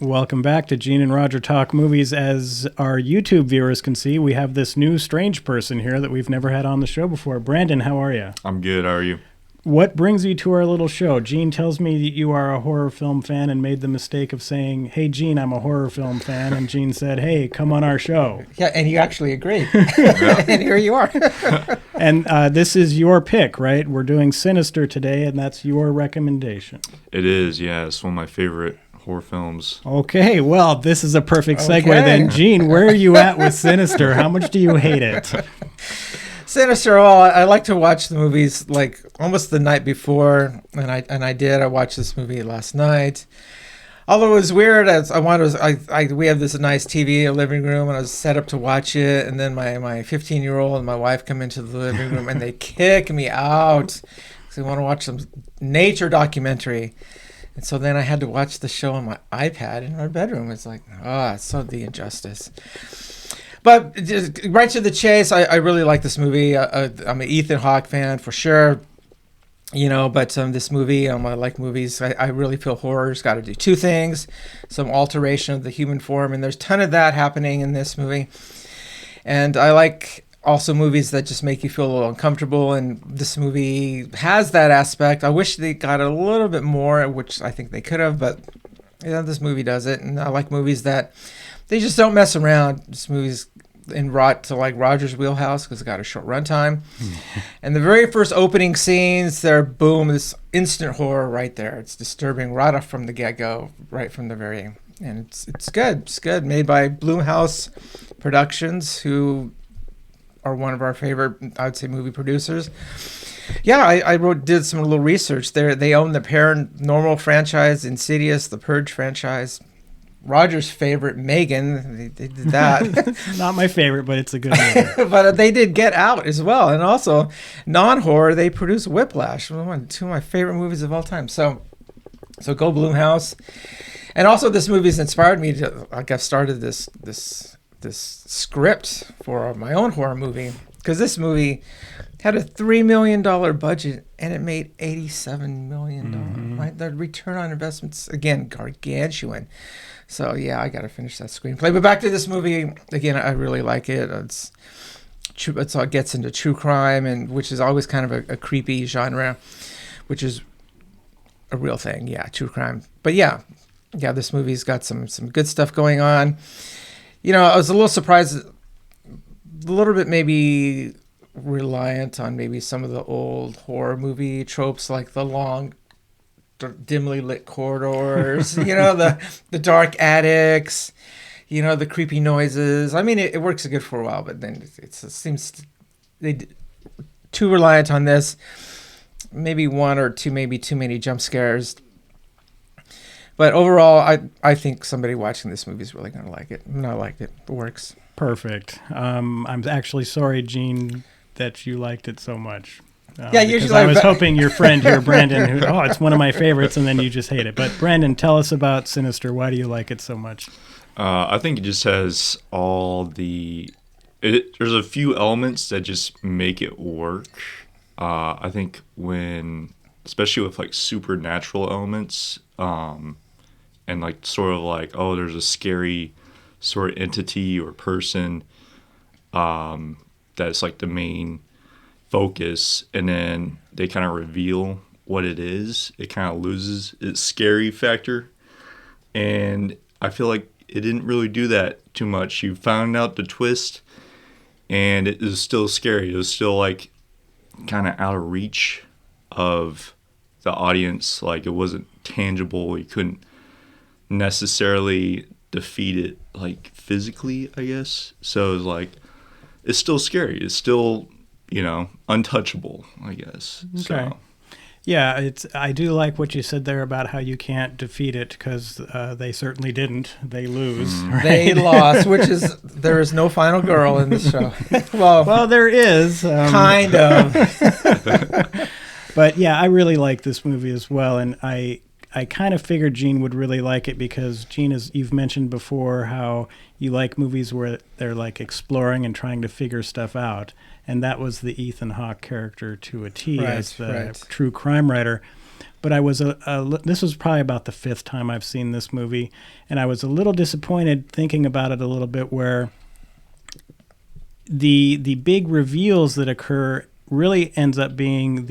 Welcome back to Gene and Roger Talk Movies. As our YouTube viewers can see, we have this new strange person here that we've never had on the show before. Brandon, how are you? I'm good. How are you? What brings you to our little show? Gene tells me that you are a horror film fan and made the mistake of saying, "Hey, Gene, I'm a horror film fan." And Gene said, "Hey, come on our show." Yeah, and you actually agreed. And here you are. And this is your pick, right? We're doing Sinister today, and that's your recommendation. It is, yeah. It's one of my favorite horror films. Okay, well, this is a perfect segue then. Gene, where are you at with Sinister? How much do you hate it? Sinister, I like to watch the movies like almost the night before, and I did. I watched this movie last night. Although it was weird, we have this nice TV in the living room, and I was set up to watch it, and then my 15-year-old and my wife come into the living room, and they kick me out because they want to watch some nature documentary. And so then I had to watch the show on my iPad in our bedroom. It's like, it's so the injustice. But just right to the chase, I really like this movie. I'm an Ethan Hawke fan for sure. But this movie, I like movies. I really feel horror's got to do two things. Some alteration of the human form, and there's a ton of that happening in this movie. And I like also movies that just make you feel a little uncomfortable, and this movie has that aspect. I wish they got a little bit more, which I think they could have, but this movie does it. And I like movies that they just don't mess around. This movie's to like Roger's wheelhouse because it's got a short runtime. And the very first opening scenes, they're boom, this instant horror right there. It's disturbing right off from the get-go, right from the very end. And it's good. It's good. Made by Blumhouse Productions, who are one of our favorite, I would say, movie producers. Yeah, I did some little research. They own the Paranormal franchise, Insidious, the Purge franchise, Roger's favorite, Megan. They did that. Not my favorite, but it's a good movie. But they did Get Out as well. And also, non-horror, they produced Whiplash, two of my favorite movies of all time. So go Blumhouse. And also, this movie's inspired me to, I've started this script for my own horror movie. Because this movie had a $3 million budget, and it made $87 million. Mm-hmm. Right? The return on investment's, again, gargantuan. So, yeah, I got to finish that screenplay. But back to this movie, again, I really like it. It gets into true crime, and which is always kind of a creepy genre, which is a real thing. Yeah, true crime. But, yeah, this movie's got some good stuff going on. I was a little surprised, a little bit maybe reliant on maybe some of the old horror movie tropes, like the long, dimly lit corridors, the dark attics, the creepy noises. I mean, it works good for a while, but then it seems too reliant on this. Maybe one or two, maybe too many jump scares. But overall, I think somebody watching this movie is really going to like it. And I liked it. It works. Perfect. I'm actually sorry, Gene, that you liked it so much. Usually I was hoping your friend here, Brandon, it's one of my favorites, and then you just hate it. But Brandon, tell us about Sinister. Why do you like it so much? I think it just has there's a few elements that just make it work. I think especially with like supernatural elements, and like sort of like, there's a scary sort of entity or person that's like the main focus, and then they kind of reveal what it is. It kind of loses its scary factor, and I feel like it didn't really do that too much. You found out the twist, and it was still scary. It was still like kind of out of reach of the audience. Like, it wasn't tangible. You couldn't necessarily defeat it like physically, I guess. So it was like, it's still scary. It's still, untouchable, I guess. Okay. So. Yeah, I do like what you said there about how you can't defeat it, because they certainly didn't. They lose. Right? They lost, there is no final girl in this show. well, there is. Kind of. But yeah, I really like this movie as well, and I kind of figured Gene would really like it because, Gene, as you've mentioned before, how you like movies where they're like exploring and trying to figure stuff out. And that was the Ethan Hawke character to a T, as the true crime writer. But I was this was probably about the 5th time I've seen this movie, and I was a little disappointed thinking about it a little bit, where the big reveals that occur really ends up being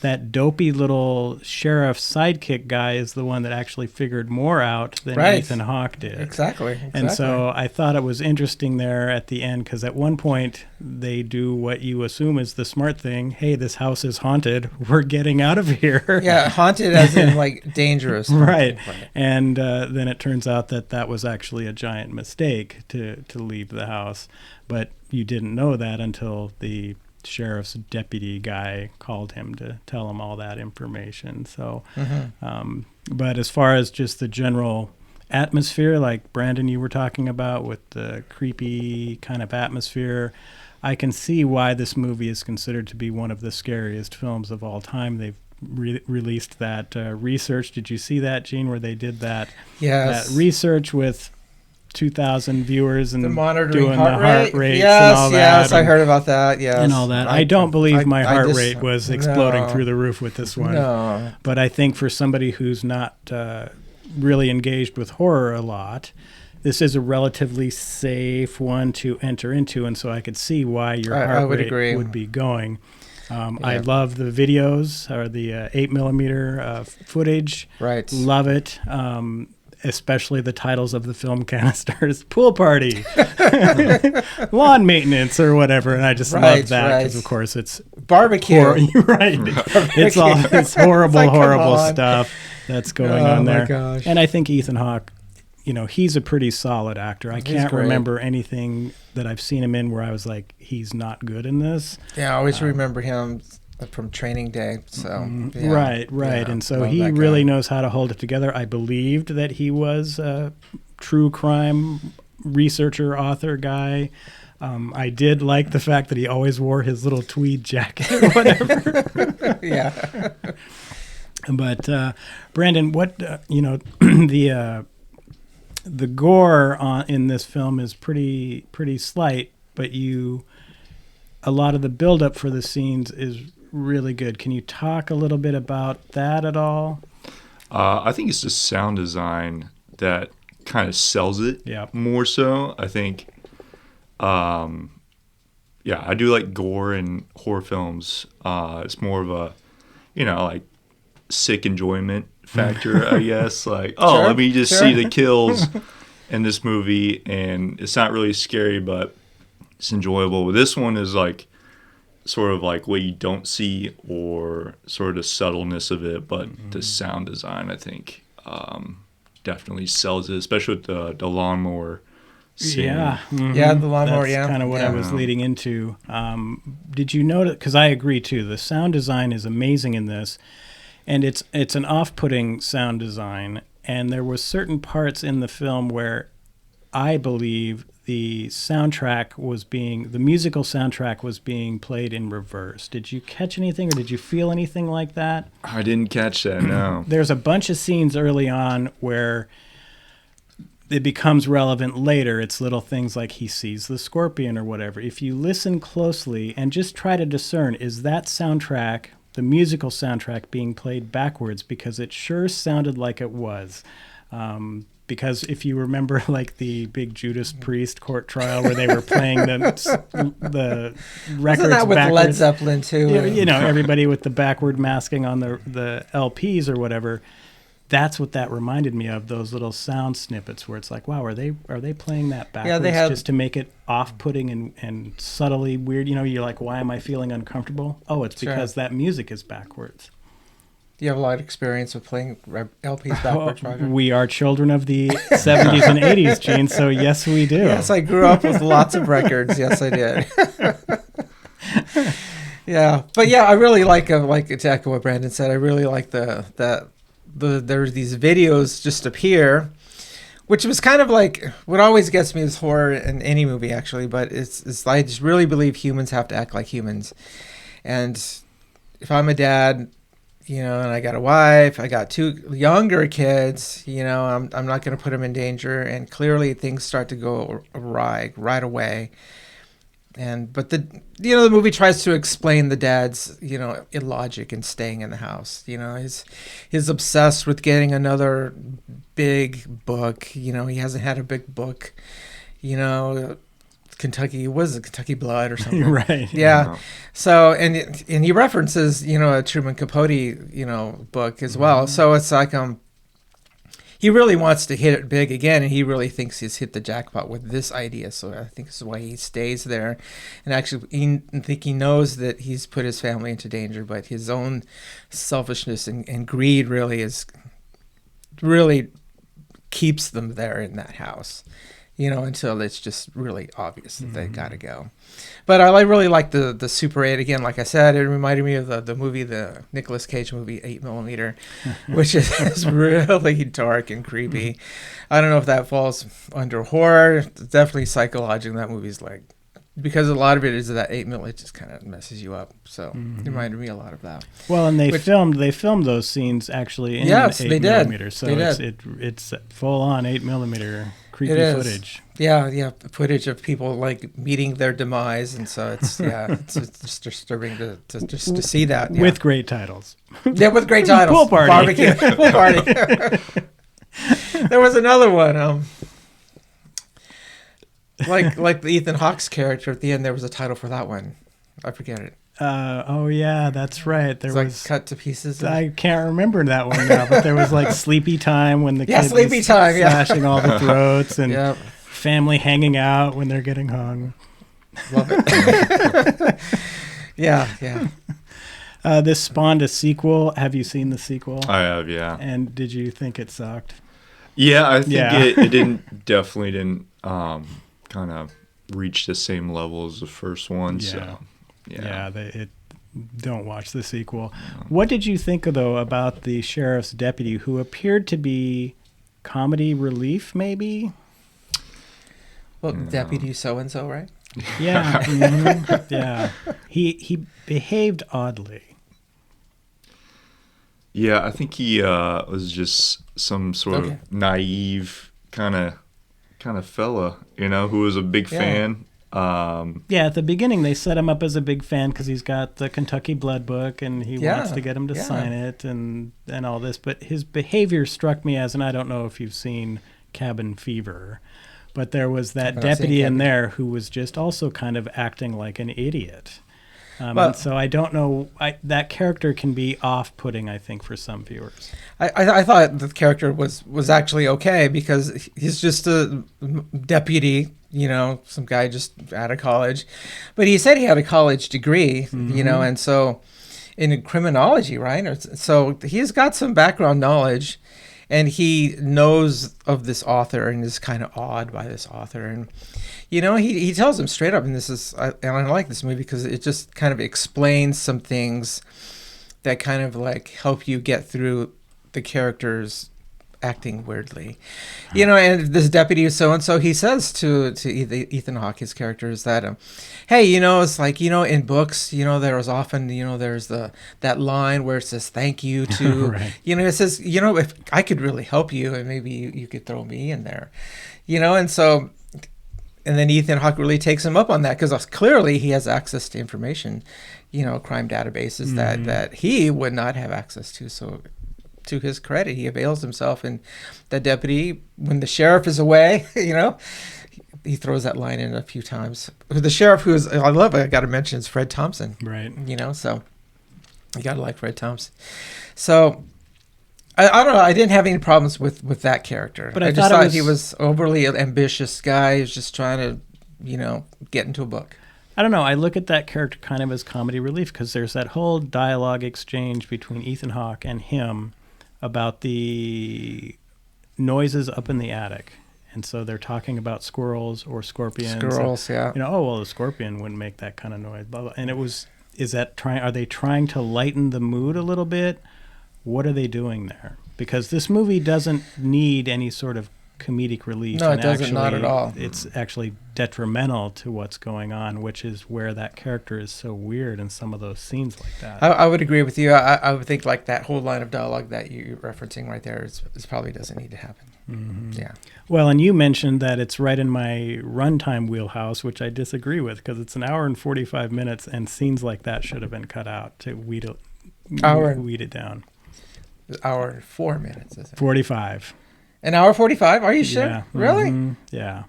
that dopey little sheriff sidekick guy is the one that actually figured more out than Ethan Hawke did. Exactly. And so I thought it was interesting there at the end, because at one point they do what you assume is the smart thing. Hey, this house is haunted. We're getting out of here. Yeah, haunted as in like dangerous. Right. And then it turns out that was actually a giant mistake to leave the house. But you didn't know that until the sheriff's deputy guy called him to tell him all that information. So, but as far as just the general atmosphere, like Brandon, you were talking about with the creepy kind of atmosphere, I can see why this movie is considered to be one of the scariest films of all time. They've released that research. Did you see that, Gene, where they did that, that research with 2,000 viewers and monitoring doing heart the heart rates yes, and all that. Yes, I heard about that. Yes, and all that. I don't believe my heart rate was exploding through the roof with this one. No, but I think for somebody who's not really engaged with horror a lot, this is a relatively safe one to enter into, and so I could see why your heart rate would be going. I love the videos or the 8mm footage. Right, love it. Especially the titles of the film canisters: Pool Party, Lawn Maintenance, or whatever. And I just love that because, of course, it's barbecue. Right. It's all this horrible stuff that's going on there. Gosh. And I think Ethan Hawke, he's a pretty solid actor. I can't remember anything that I've seen him in where I was like, he's not good in this. Yeah, I always remember him from Training Day. So right. Yeah, and so he really knows how to hold it together. I believed that he was a true crime researcher, author guy. I did like the fact that he always wore his little tweed jacket or whatever. Yeah. But Brandon, what the gore in this film is pretty slight, but a lot of the buildup for the scenes is really good. Can you talk a little bit about that at all? I think it's just sound design that kind of sells it more so. I think, I do like gore in horror films. It's more of a, like sick enjoyment factor, I guess. Like, let me just see the kills in this movie, and it's not really scary, but it's enjoyable. But this one is like sort of like what you don't see, or sort of the subtleness of it, but the sound design, I think, definitely sells it, especially with the lawnmower scene. Yeah. Yeah, the lawnmower, That's kind of what I was leading into. Did you notice, because I agree too, the sound design is amazing in this, and it's an off-putting sound design, and there were certain parts in the film where I believe the musical soundtrack was being played in reverse. Did you catch anything, or did you feel anything like that? I didn't catch that, no. There's a bunch of scenes early on where it becomes relevant later. It's little things like he sees the scorpion or whatever. If you listen closely and just try to discern, is that soundtrack, the musical soundtrack, being played backwards? Because it sure sounded like it was. Because if you remember, like the big Judas Priest court trial where they were playing the records Wasn't that with backwards. Led Zeppelin too? Everybody with the backward masking on the LPs or whatever. That's what that reminded me of, those little sound snippets where it's like, wow, are they playing that backwards just to make it off-putting and subtly weird? You're like, why am I feeling uncomfortable? Oh, it's because that music is backwards. Do you have a lot of experience with playing LPs backwards, Roger? We are children of the 70s and 80s, Gene, so yes, we do. Yes, I grew up with lots of records. Yes, I did. Yeah, but I really like to echo what Brandon said. I really like there's these videos just appear, which was kind of like what always gets me is horror in any movie, actually. But it's I just really believe humans have to act like humans, and if I'm a dad, and I got a wife, I got 2 younger kids, I'm not going to put them in danger. And clearly things start to go awry right away. but the movie tries to explain the dad's illogic in staying in the house. He's obsessed with getting another big book. He hasn't had a big book. Kentucky was it Kentucky Blood or something, right? Yeah. So and he references a Truman Capote book as well. So it's like he really wants to hit it big again, and he really thinks he's hit the jackpot with this idea. So I think this is why he stays there. And actually, I think he knows that he's put his family into danger, but his own selfishness and greed really keeps them there in that house, until it's just really obvious that they got to go. But I really like the Super 8. Again, like I said, it reminded me of the movie, the Nicolas Cage movie, 8mm, which is really dark and creepy. I don't know if that falls under horror. Definitely psychological. That movie's because a lot of it is that 8mm, it just kind of messes you up. So it reminded me a lot of that. Well, and they filmed those scenes actually in 8mm. So it's full on 8mm creepy footage. Yeah, footage of people meeting their demise, and so it's it's just disturbing to see that. Yeah. With great titles. Yeah, with great titles. Pool party. Barbecue. Pool party. There was another one. Like the Ethan Hawke's character at the end, there was a title for that one. I forget it. Oh yeah, that's right. There was cut to pieces. I can't remember that one now, but there was sleepy time when the kid sleepy was time, slashing all the throats, and family hanging out when they're getting hung. Love it. Yeah. This spawned a sequel. Have you seen the sequel? I have, yeah. And did you think it sucked? Yeah, I think it definitely didn't kind of reach the same level as the first one. Yeah. So, don't watch the sequel. What did you think, though, about the sheriff's deputy who appeared to be comedy relief, maybe? Well, Deputy so-and-so, right? Yeah. Mm-hmm. Yeah. He behaved oddly. Yeah, I think he was just some sort of naive kind of fella, who was a big fan. At the beginning they set him up as a big fan because he's got the Kentucky Blood book and he wants to get him to sign it and all this. But his behavior struck me as, and I don't know if you've seen Cabin Fever, but there was that deputy in there who was just also kind of acting like an idiot. And so I don't know, that character can be off-putting, I think, for some viewers. I thought the character was actually okay because he's just a deputy, some guy just out of college. But he said he had a college degree, and so in criminology, right? So he's got some background knowledge, and he knows of this author and is kind of awed by this author. And he tells him straight up, and I like this movie because it just kind of explains some things that kind of help you get through the characters acting weirdly, and this deputy so-and-so, he says to Ethan Hawke, his character, is that, hey, it's in books, there's often, there's that line where it says thank you to, right. It says, if I could really help you and maybe you could throw me in there, and so, and then Ethan Hawke really takes him up on that because clearly he has access to information, crime databases that he would not have access to. So to his credit, he avails himself, and the deputy, when the sheriff is away, he throws that line in a few times. The sheriff, I got to mention, is Fred Thompson. Right. So you got to like Fred Thompson. So I don't know. I didn't have any problems with that character. But I just thought he was overly ambitious guy who's just trying to, get into a book. I don't know. I look at that character kind of as comedy relief because there's that whole dialogue exchange between Ethan Hawke and him about the noises up in the attic. And so they're talking about squirrels or scorpions. Squirrels, yeah. The scorpion wouldn't make that kind of noise. Blah, blah. And are they trying to lighten the mood a little bit? What are they doing there? Because this movie doesn't need any sort of comedic relief. No, and it doesn't, not at all. It's actually detrimental to what's going on, which is where that character is so weird in some of those scenes like that. I would agree with you. I would think like that whole line of dialogue that you're referencing right there is probably doesn't need to happen. Mm-hmm. Yeah. Well, and you mentioned that it's right in my runtime wheelhouse, which I disagree with, because it's an hour and 45 minutes, and scenes like that should have been cut out to weed it down. Hour and 4 minutes, isn't it? 45. An hour 45? Are you sure? Yeah. Really? Mm-hmm. Yeah.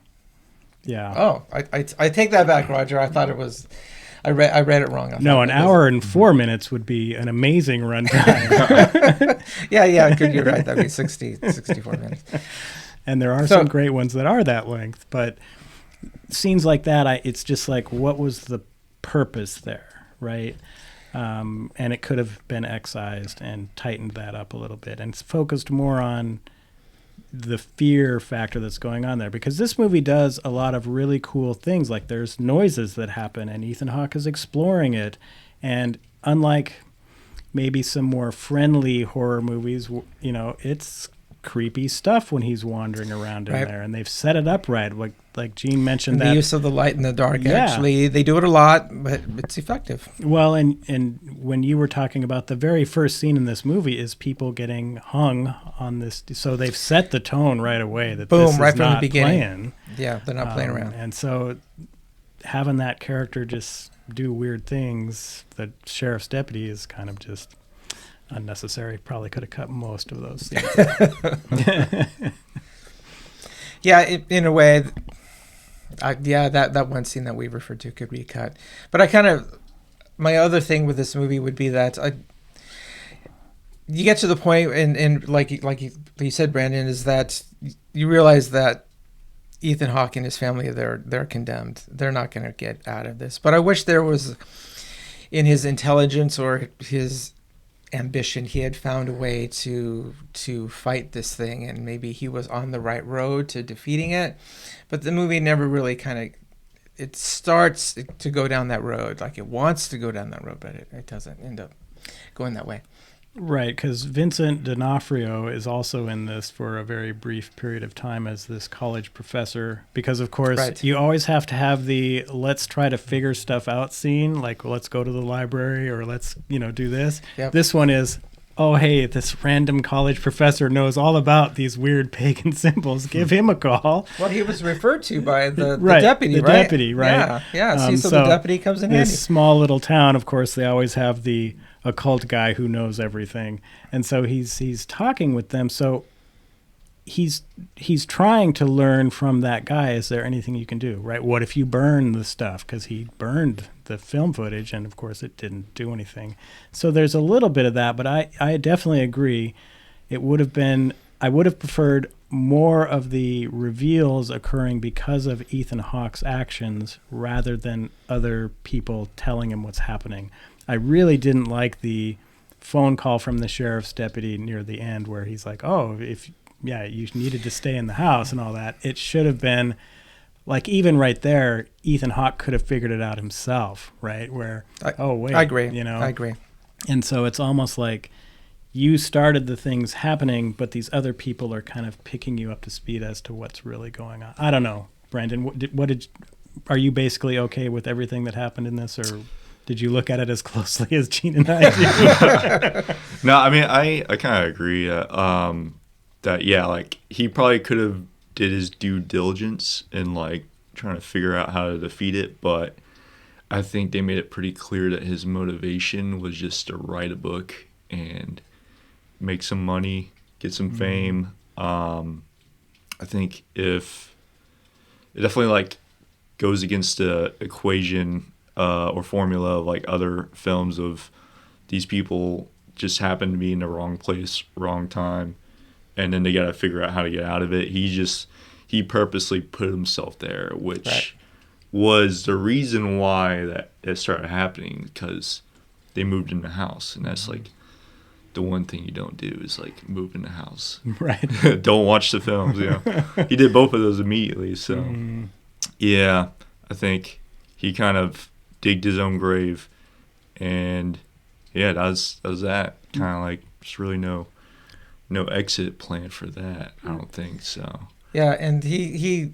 Yeah. Oh, I take that back, Roger. I thought it was. I read it wrong. No, an hour and 4 minutes would be an amazing runtime. Yeah, good. You're right. That'd be 64 minutes. And there are some great ones that are that length, but scenes like that, it's just like, what was the purpose there, right? And it could have been excised and tightened that up a little bit and focused more on the fear factor that's going on there, because this movie does a lot of really cool things. Like there's noises that happen and Ethan Hawke is exploring it. And unlike maybe some more friendly horror movies, you know, it's creepy stuff when he's wandering around in there, and they've set it up right. Like Gene mentioned, and that the use of the light in the dark, actually, they do it a lot, but it's effective. Well, and when you were talking about the very first scene in this movie is people getting hung on this, so they've set the tone right away that boom, this is right from not the beginning. Playing. Yeah, they're not playing around. And so having that character just do weird things, the sheriff's deputy, is kind of just unnecessary. Probably could have cut most of those things. Yeah, in a way, that one scene that we referred to could be cut. But my other thing with this movie would be that you get to the point, and like you said, Brandon, is that you realize that Ethan Hawke and his family, they're condemned. They're not going to get out of this. But I wish there was, in his intelligence or his ambition, he had found a way to fight this thing, and maybe he was on the right road to defeating it. But the movie never really it starts to go down that road, like it wants to go down that road, but it doesn't end up going that way. Right, because Vincent D'Onofrio is also in this for a very brief period of time as this college professor, because of course you always have to have the let's try to figure stuff out scene, like let's go to the library or let's do this. Yep. This one is, oh hey, this random college professor knows all about these weird pagan symbols, give him a call. Well, he was referred to by the right, deputy, the right? deputy, right? Yeah. So the deputy comes in handy. This small little town, of course, they always have the occult guy who knows everything, and so he's talking with them. So he's trying to learn from that guy. Is there anything you can do? Right? What if you burn the stuff? Because he burned the film footage, and of course it didn't do anything. So there's a little bit of that, but I definitely agree. I would have preferred more of the reveals occurring because of Ethan Hawke's actions rather than other people telling him what's happening. I really didn't like the phone call from the sheriff's deputy near the end where he's like, oh, you needed to stay in the house and all that. It should have been, like, even right there, Ethan Hawke could have figured it out himself, right? Where, I agree. I agree. And so it's almost like you started the things happening, but these other people are kind of picking you up to speed as to what's really going on. I don't know, Brandon, are you basically okay with everything that happened in this, or did you look at it as closely as Gene and I do? No, I mean, I kind of agree that, like, he probably could have did his due diligence in, like, trying to figure out how to defeat it, but I think they made it pretty clear that his motivation was just to write a book and make some money, get some fame. I think if it definitely, like, goes against the equation or formula of, like, other films of these people just happen to be in the wrong place, wrong time, and then they got to figure out how to get out of it. He purposely put himself there, which was the reason why that it started happening, because they moved in the house, and that's like the one thing you don't do is, like, move in the house. Right. Don't watch the films, He did both of those immediately, so yeah, I think he kind of digged his own grave, and that was that. Kind of like, just really no exit plan for that. I don't think so. Yeah, and he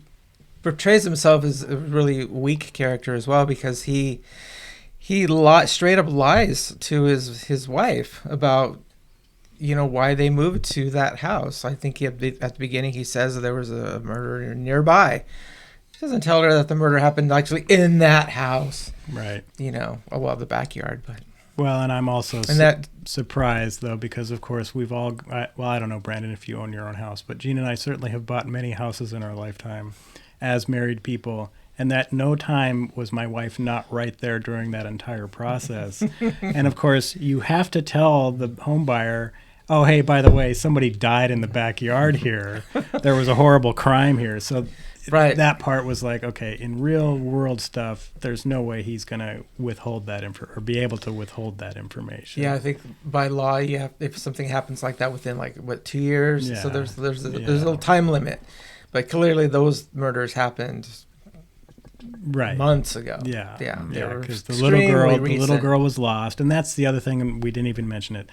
portrays himself as a really weak character as well, because he straight up lies to his wife about why they moved to that house. I think at the beginning he says that there was a murder nearby. He doesn't tell her that the murder happened actually in that house. Right. The backyard, but. Well, and I'm also surprised, though, because, of course, we've all... I don't know, Brandon, if you own your own house, but Gene and I certainly have bought many houses in our lifetime as married people, and that no time was my wife not right there during that entire process. And, of course, you have to tell the home buyer, oh, hey, by the way, somebody died in the backyard here. There was a horrible crime here. So... Right. That part was like, okay, in real world stuff, there's no way he's going to withhold that or be able to withhold that information. Yeah, I think by law, if something happens like that within 2 years, so there's a little time limit. But clearly those murders happened months ago. Yeah. Because the recent. little girl was lost, and that's the other thing, and we didn't even mention it.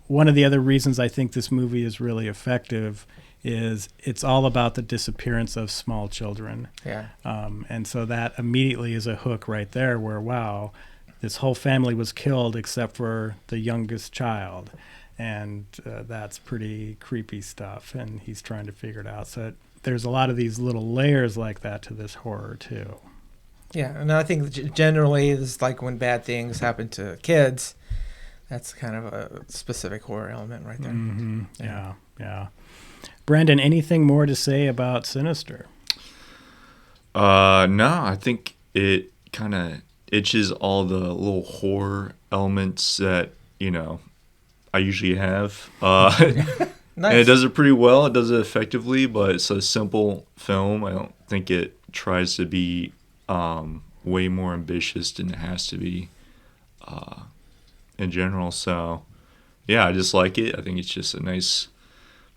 One of the other reasons I think this movie is really effective is it's all about the disappearance of small children. Yeah. And so that immediately is a hook right there where, wow, this whole family was killed except for the youngest child. And that's pretty creepy stuff. And he's trying to figure it out. So there's a lot of these little layers like that to this horror, too. Yeah. And I think generally it's like when bad things happen to kids, that's kind of a specific horror element right there. Mm-hmm. Yeah. Brandon, anything more to say about Sinister? No, I think it kind of itches all the little horror elements that, I usually have. Nice. And it does it pretty well. It does it effectively, but it's a simple film. I don't think it tries to be way more ambitious than it has to be in general. So, yeah, I just like it. I think it's just a nice,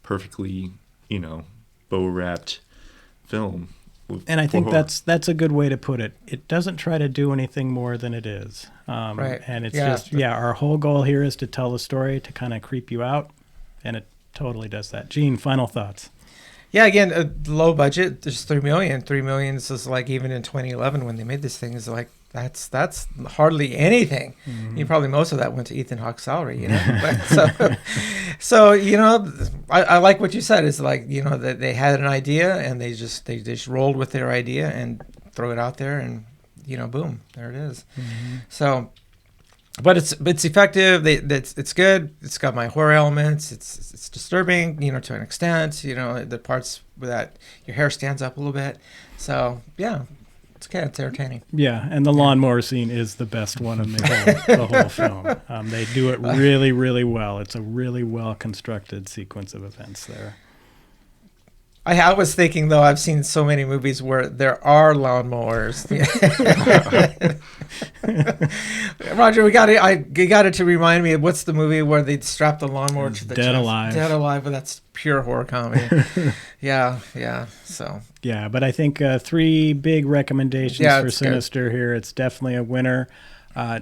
perfectly bow-wrapped film. And I think that's a good way to put it. It doesn't try to do anything more than it is. Right. And it's our whole goal here is to tell the story, to kind of creep you out, and it totally does that. Gene, final thoughts. Yeah, again, low budget, just $3 million. $3 million is like, even in 2011 when they made this thing, is like, that's hardly anything. Mm-hmm. Probably most of that went to Ethan Hawke's salary, So I like what you said. It's like, that they had an idea and they just rolled with their idea and throw it out there, and boom, there it is. Mm-hmm. So, but it's effective. It's good. It's got my horror elements. It's disturbing, to an extent. The parts where that your hair stands up a little bit. So yeah. It's entertaining. Yeah, and the lawnmower scene is the best one in the whole film. They do it really, really well. It's a really well-constructed sequence of events there. I was thinking, though, I've seen so many movies where there are lawnmowers. Roger, you got it to remind me of what's the movie where they strap the lawnmower to the Dead chest? Alive. Dead Alive, but that's pure horror comedy. Yeah. So. Yeah, but I think 3 big recommendations for Sinister here. It's definitely a winner.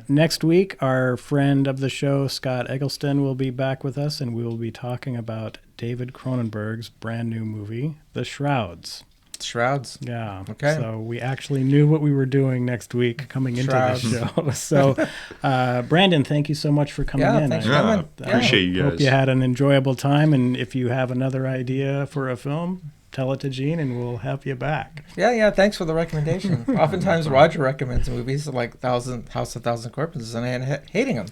Next week, our friend of the show, Scott Eggleston, will be back with us, and we will be talking about David Cronenberg's brand new movie, The Shrouds. Shrouds. Yeah. Okay. So we actually knew what we were doing next week coming into the show. So, Brandon, thank you so much for coming in. Thanks for coming. Appreciate you guys. Hope you had an enjoyable time, and if you have another idea for a film, tell it to Gene, and we'll have you back. Yeah. Thanks for the recommendation. Oftentimes, Roger recommends movies like House of 1,000 Corpses, and I end up hating them.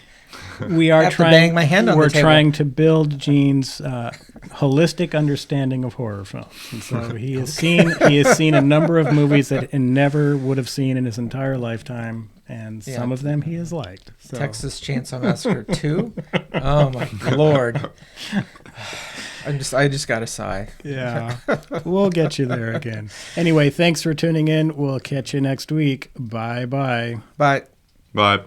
We are trying. Bang my hand on we're the table. trying to build Gene's holistic understanding of horror films, and so he has seen a number of movies that he never would have seen in his entire lifetime, and some of them he has liked. So. Texas Chainsaw Massacre 2. Oh my Lord. I just got to sigh. Yeah. We'll get you there again. Anyway, thanks for tuning in. We'll catch you next week. Bye-bye. Bye. Bye.